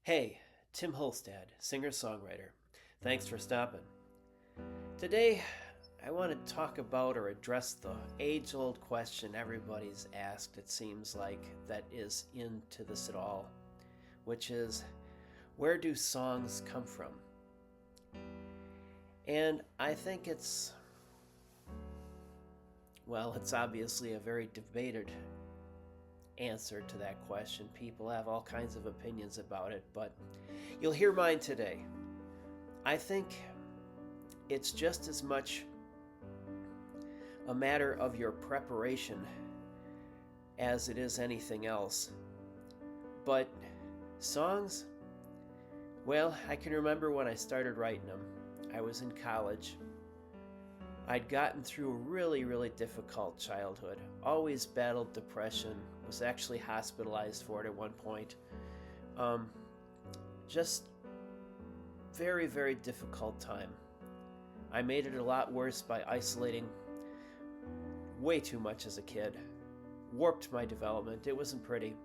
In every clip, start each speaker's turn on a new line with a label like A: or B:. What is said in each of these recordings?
A: Hey, Tim Holstad, singer songwriter. Thanks for stopping. Today, I want to talk about or address the age old question everybody's asked, it seems like, that is into this at all, which is where do songs come from? And I think it's obviously a very debated answer to that question. People have all kinds of opinions about it, but you'll hear mine today. I think it's just as much a matter of your preparation as it is anything else. But songs, well, I can remember when I started writing them. I was in college. I'd gotten through a really, really difficult childhood. Always battled depression. Was actually hospitalized for it at one point. Um, just very, very difficult time. I made it a lot worse by isolating way too much as a kid. Warped my development. It wasn't pretty.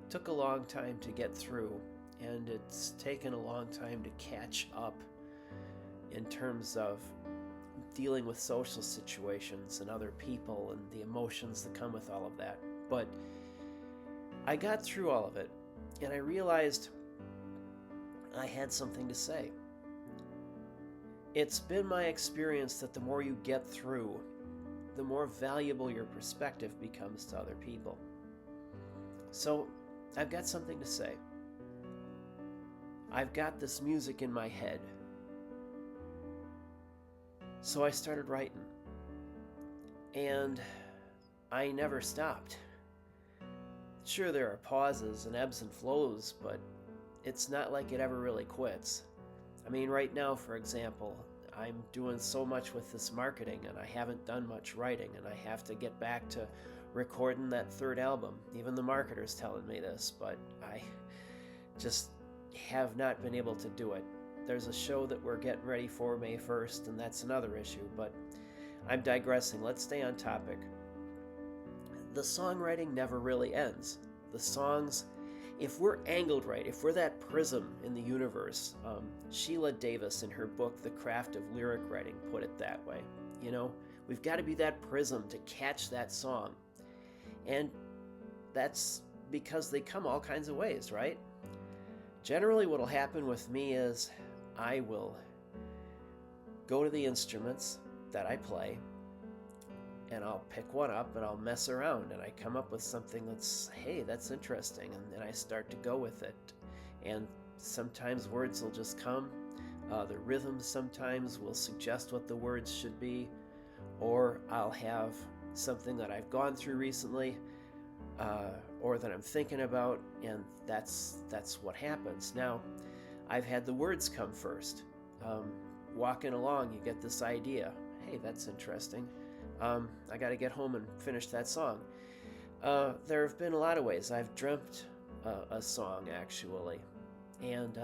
A: Took a long time to get through, and it's taken a long time to catch up in terms of dealing with social situations and other people and the emotions that come with all of that. But I got through all of it, and I realized I had something to say. It's been my experience that the more you get through, the more valuable your perspective becomes to other people. So, I've got something to say. I've got this music in my head. So I started writing. And I never stopped. Sure, there are pauses and ebbs and flows, but it's not like it ever really quits. I mean, right now, for example, I'm doing so much with this marketing and I haven't done much writing, and I have to get back to recording that third album. Even the marketer's telling me this, but I just have not been able to do it. There's a show that we're getting ready for May 1st, and that's another issue, but I'm digressing. Let's stay on topic. The songwriting never really ends. The songs, if we're angled right, if we're that prism in the universe, Sheila Davis in her book, The Craft of Lyric Writing, put it that way. You know, we've got to be that prism to catch that song. And that's because they come all kinds of ways, right? Generally, what'll happen with me is I will go to the instruments that I play, and I'll pick one up and I'll mess around, and I come up with something that's, hey, that's interesting, and then I start to go with it. And sometimes words will just come. The rhythm sometimes will suggest what the words should be, or I'll have something that I've gone through recently, or that I'm thinking about, and that's what happens. Now, I've had the words come first. Walking along, you get this idea. Hey, that's interesting. I got to get home and finish that song. There have been a lot of ways. I've dreamt a song, actually. And,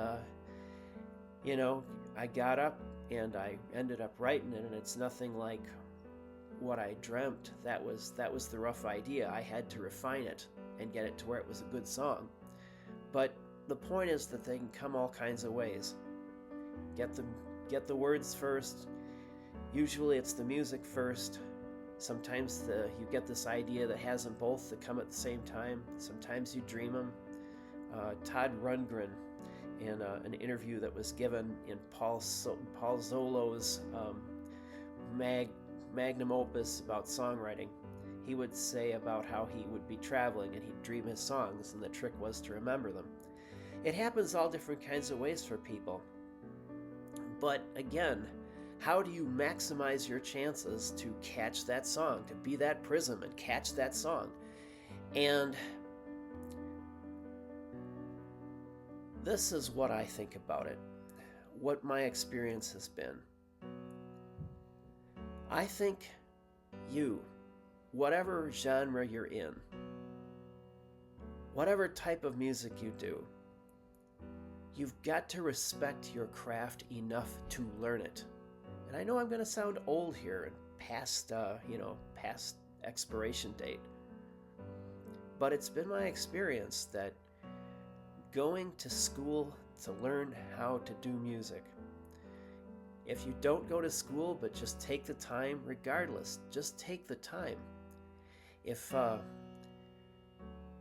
A: I got up and I ended up writing it, and it's nothing like what I dreamt. That was the rough idea. I had to refine it and get it to where it was a good song. But the point is that they can come all kinds of ways. Get the words first. Usually it's the music first. Sometimes you get this idea that has them both that come at the same time. Sometimes you dream them. Todd Rundgren, in an interview that was given in Paul Zolo's magnum opus about songwriting, he would say about how he would be traveling and he'd dream his songs, and the trick was to remember them. It happens all different kinds of ways for people. But again, how do you maximize your chances to catch that song, to be that prism and catch that song? And this is what I think about it, what my experience has been. I think you, whatever genre you're in, whatever type of music you do, you've got to respect your craft enough to learn it. And I know I'm going to sound old here and past expiration date, but it's been my experience that going to school to learn how to do music. If you don't go to school but just take the time, regardless, just take the time. If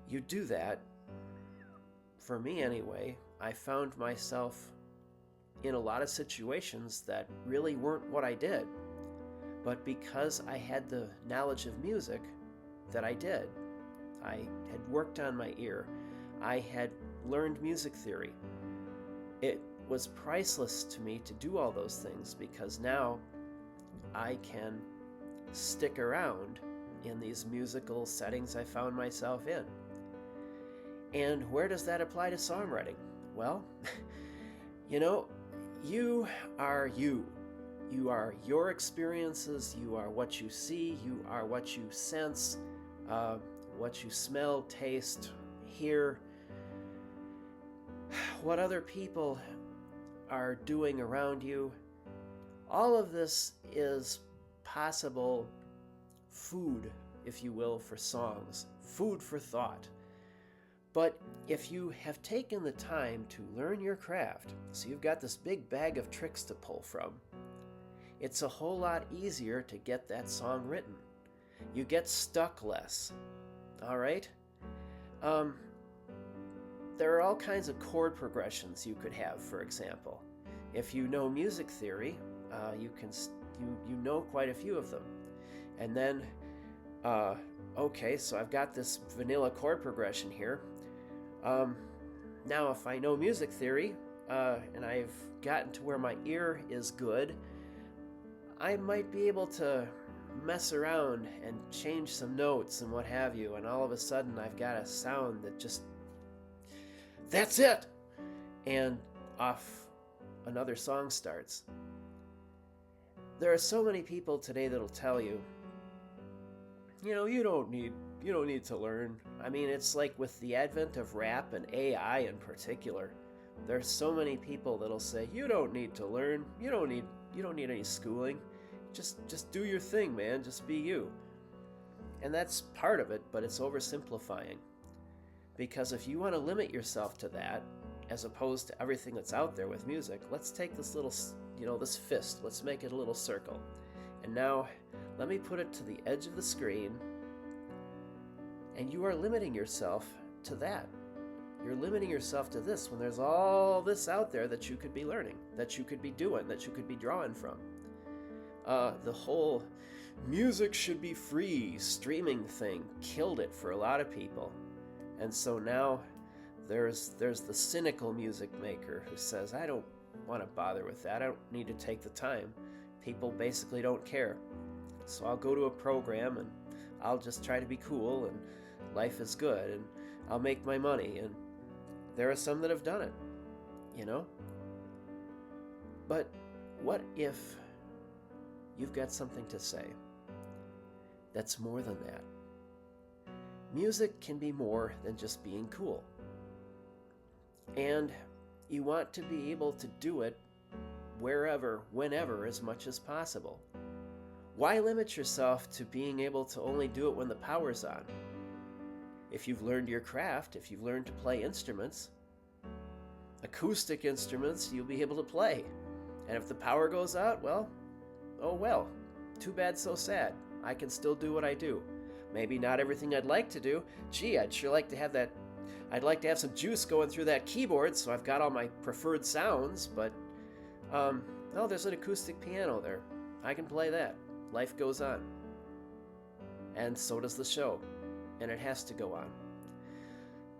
A: you do that, for me anyway, I found myself in a lot of situations that really weren't what I did. But because I had the knowledge of music that I did, I had worked on my ear, I had learned music theory. It was priceless to me to do all those things because now I can stick around in these musical settings I found myself in. And where does that apply to songwriting? Well, you are you. You are your experiences, you are what you see, you are what you sense, what you smell, taste, hear, what other people are doing around you. All of this is possible food, if you will, for songs, food for thought. But if you have taken the time to learn your craft, so you've got this big bag of tricks to pull from, it's a whole lot easier to get that song written. You get stuck less. All right? There are all kinds of chord progressions you could have, for example. If you know music theory, you know quite a few of them. And then, okay, so I've got this vanilla chord progression here. Now, if I know music theory, and I've gotten to where my ear is good, I might be able to mess around and change some notes and what have you, and all of a sudden I've got a sound that just, that's it! And off another song starts. There are so many people today that'll tell you, you don't need to learn. I mean, it's like with the advent of rap and AI in particular, there's so many people that'll say, you don't need to learn, you don't need any schooling. Just do your thing, man. Just be you. And that's part of it, but it's oversimplifying. Because if you want to limit yourself to that, as opposed to everything that's out there with music, let's take this little, this fist, let's make it a little circle. And now, let me put it to the edge of the screen, and you are limiting yourself to that. You're limiting yourself to this when there's all this out there that you could be learning, that you could be doing, that you could be drawing from. The whole music should be free streaming thing killed it for a lot of people. And so now there's the cynical music maker who says, I don't want to bother with that. I don't need to take the time. People basically don't care. So I'll go to a program and I'll just try to be cool and life is good and I'll make my money. And there are some that have done it, But what if you've got something to say that's more than that? Music can be more than just being cool. And you want to be able to do it wherever, whenever, as much as possible. Why limit yourself to being able to only do it when the power's on? If you've learned your craft, if you've learned to play instruments, acoustic instruments, you'll be able to play. And if the power goes out, well, oh well, too bad, so sad. I can still do what I do. Maybe not everything I'd like to do. Gee, I'd sure like to have that. I'd like to have some juice going through that keyboard, so I've got all my preferred sounds, but, there's an acoustic piano there. I can play that. Life goes on. And so does the show. And it has to go on.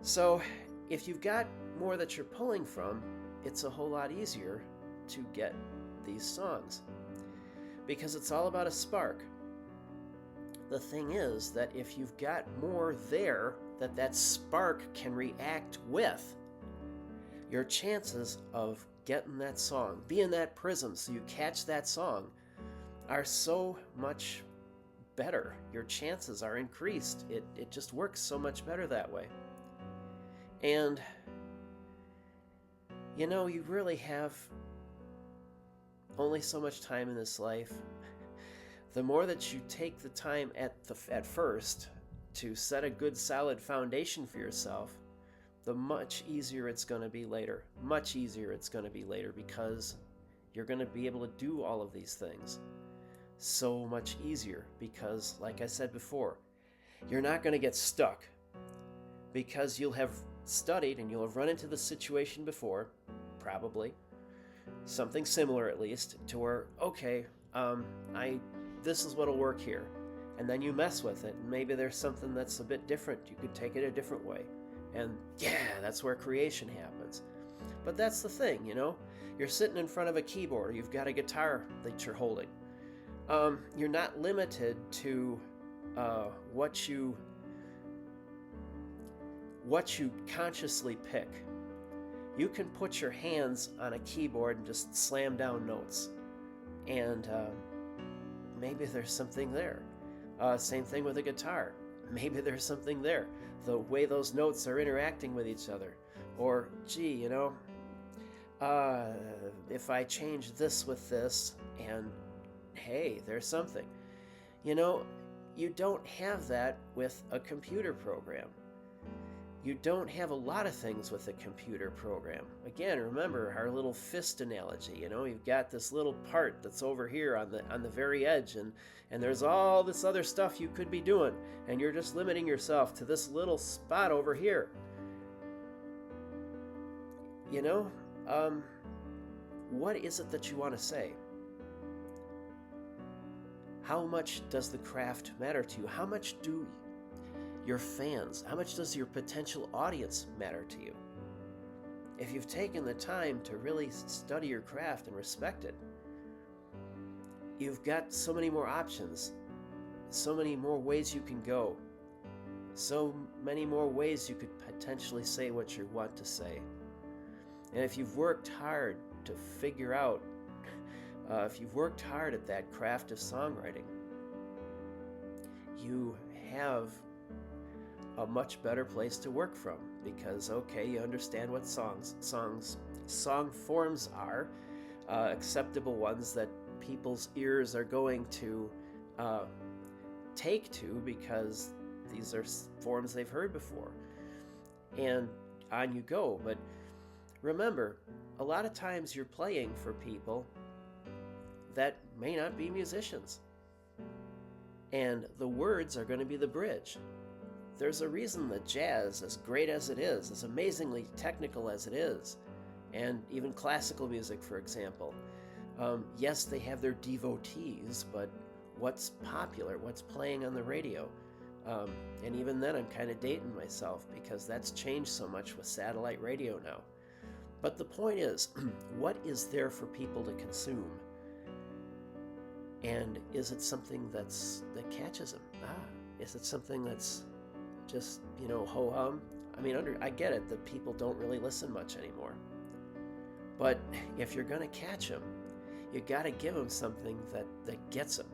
A: So, if you've got more that you're pulling from, it's a whole lot easier to get these songs. Because it's all about a spark. The thing is that if you've got more there that spark can react with, your chances of getting that song, being that prism so you catch that song, are so much better. Your chances are increased. It just works so much better that way. And, you really have only so much time in this life. The more that you take the time at first to set a good solid foundation for yourself, the much easier it's going to be later. Much easier it's going to be later, because you're going to be able to do all of these things. So much easier, because, like I said before, you're not going to get stuck, because you'll have studied and you'll have run into the situation before, probably, something similar at least, to where, okay, this is what'll work here. And then you mess with it, and maybe there's something that's a bit different. You could take it a different way. And yeah, that's where creation happens. But that's the thing, You're sitting in front of a keyboard, or you've got a guitar that you're holding. You're not limited to what you consciously pick. You can put your hands on a keyboard and just slam down notes. And maybe there's something there. Same thing with a guitar. Maybe there's something there. The way those notes are interacting with each other. Or, gee, if I change this with this, and hey, there's something. You don't have that with a computer program. You don't have a lot of things with a computer program. Again, remember our little fist analogy. You've got this little part that's over here on the very edge, and there's all this other stuff you could be doing, and you're just limiting yourself to this little spot over here. What is it that you want to say? How much does the craft matter to you? How much do your fans, how much does your potential audience matter to you? If you've taken the time to really study your craft and respect it, you've got so many more options, so many more ways you can go, so many more ways you could potentially say what you want to say. And if you've worked hard to figure out, if you've worked hard at that craft of songwriting, you have a much better place to work from, because, okay, you understand what song forms are, acceptable ones that people's ears are going to take to, because these are forms they've heard before, and on you go. But remember, a lot of times you're playing for people that may not be musicians, and the words are going to be the bridge. There's a reason that jazz, as great as it is, as amazingly technical as it is, and even classical music, for example, yes, they have their devotees, but what's popular, what's playing on the radio? And even then, I'm kind of dating myself, because that's changed so much with satellite radio now. But the point is, what is there for people to consume? And is it something that catches them? Is it something that's just, ho-hum? I mean, I get it that people don't really listen much anymore. But if you're going to catch them, you got to give them something that gets them.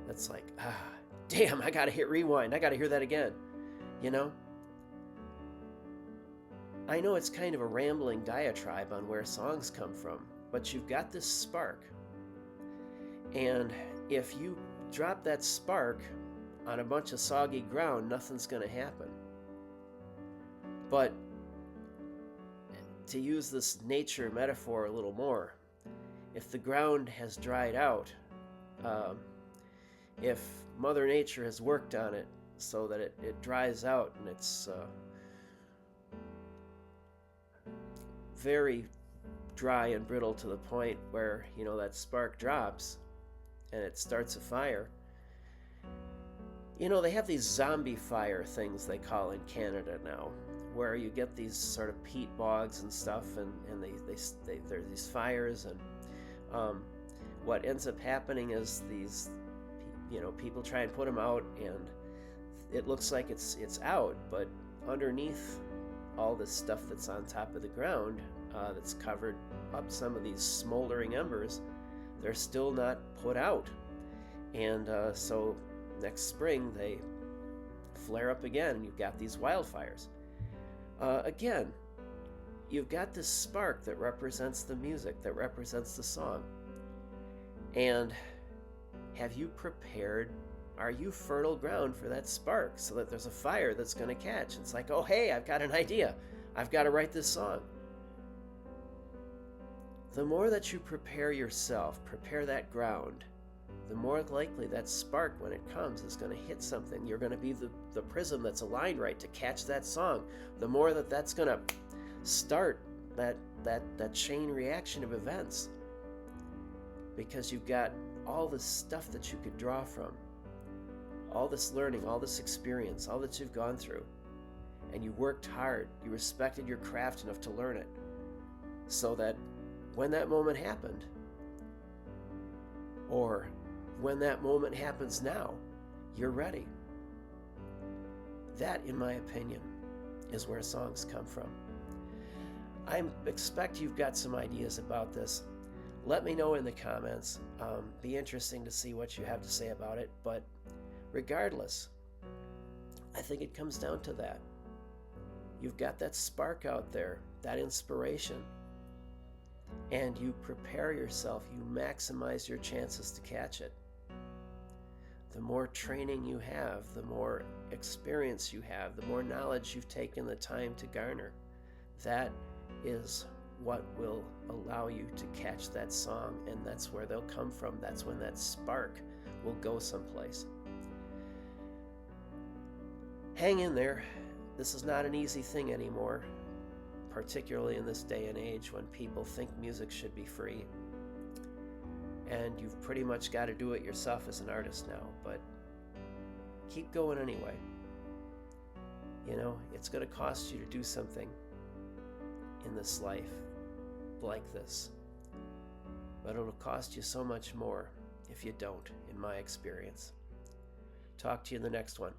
A: That's like, damn, I got to hit rewind. I got to hear that again. I know it's kind of a rambling diatribe on where songs come from, but you've got this spark. And if you drop that spark on a bunch of soggy ground, nothing's going to happen. But to use this nature metaphor a little more, if the ground has dried out, if Mother Nature has worked on it so that it dries out and it's very dry and brittle to the point where, that spark drops and it starts a fire. They have these zombie fire things they call in Canada now, where you get these sort of peat bogs and stuff, and there's these fires, and what ends up happening is these, people try and put them out, and it looks like it's out, but underneath all this stuff that's on top of the ground, that's covered up some of these smoldering embers, they're still not put out, and so next spring they flare up again, and you've got these wildfires. Again, you've got this spark that represents the music, that represents the song. And have you prepared are you fertile ground for that spark so that there's a fire that's going to catch? It's like, oh, hey, I've got an idea. I've got to write this song. The more that you prepare yourself, prepare that ground, the more likely that spark, when it comes, is going to hit something. You're going to be the prism that's aligned right to catch that song. The more that's going to start that chain reaction of events, because you've got all this stuff that you could draw from, all this learning, all this experience, all that you've gone through, and you worked hard, you respected your craft enough to learn it, so that when that moment happened, or when that moment happens now, you're ready. That, in my opinion, is where songs come from. I expect you've got some ideas about this. Let me know in the comments. Be interesting to see what you have to say about it. But regardless, I think it comes down to that. You've got that spark out there, that inspiration, and you prepare yourself, you maximize your chances to catch it. The more training you have, the more experience you have, the more knowledge you've taken the time to garner, that is what will allow you to catch that song, and that's where they'll come from. That's when that spark will go someplace. Hang in there. This is not an easy thing anymore, particularly in this day and age when people think music should be free. And you've pretty much got to do it yourself as an artist now, but keep going anyway. You know, it's going to cost you to do something in this life like this, but it'll cost you so much more if you don't, in my experience. Talk to you in the next one.